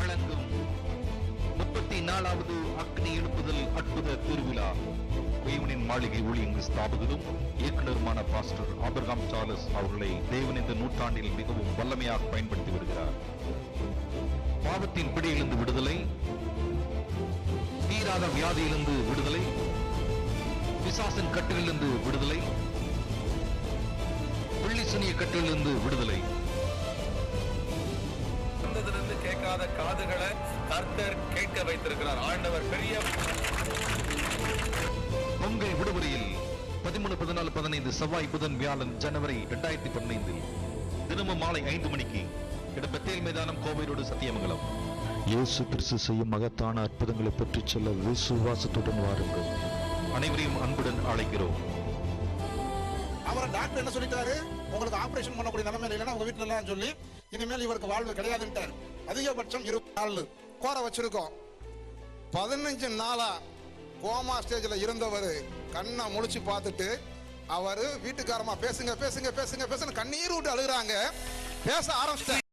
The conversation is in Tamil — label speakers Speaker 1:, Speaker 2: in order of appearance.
Speaker 1: வழங்கும் 34வது அக்னி எழுப்புதல் அற்புத திருவிழா. தேவனின் மாளிகை ஊழியங்கள் ஸ்தாபகரும் இயக்குநருமான பாஸ்டர் ஆபிரகாம் சார்லஸ் அவர்களை தேவன் இந்த நூற்றாண்டில் மிகவும் வல்லமையாக பயன்படுத்தி வருகிறார். பாவத்தின் பிடியிலிருந்து விடுதலை, தீராத வியாதியிலிருந்து விடுதலை, பிசாசின் கட்டுகளிலிருந்து விடுதலை, பிள்ளி சனிய கட்டுகளிலிருந்து விடுதலை.
Speaker 2: கேட்காத காதுகளை கர்த்தர் கேட்க வைத்திருக்கிறார். ஆண்டவர் பெரிய
Speaker 1: உங்கள் விடுமுறையில் 13, 14, 15 செவ்வாய், புதன், வியாழன், ஜனவரி 2015 தினமும் மாலை 5 மணிக்கு இடம் பெத்தேல் மைதானம், கோவை ரோடு, சத்தியமங்கலம்.
Speaker 3: இயேசு கிறிஸ்து செய்யும் மகத்தான அற்புதங்களை பற்றி சொல்ல விசுவாசத்துடன் வாருங்கள்.
Speaker 1: அனைவரையும் அன்புடன் அழைக்கிறோம்.
Speaker 4: அவரை டாக்டர் என்ன சொல்லிட்டாரு, உங்களுக்கு ஆபரேஷன் பண்ணக்கூடிய நிலைமையில இல்லைன்னா உங்க வீட்டுல எல்லாம் சொல்லி இனிமேல் இவருக்கு வாழ்வு கிடையாதுன்ட்டாரு. அதிகபட்சம் 20 நாள் கோர வச்சிருக்கோம். 15 நாளா கோமா ஸ்டேஜ்ல இருந்தவர் கண்ணை முழிச்சு பார்த்துட்டு அவரு வீட்டுக்காரமா பேசுங்க பேசுங்க பேசுங்க பேசுங்க கண்ணீர் விட்டு அழுகுறாங்க. பேச ஆரம்பிச்சிட்டாரு.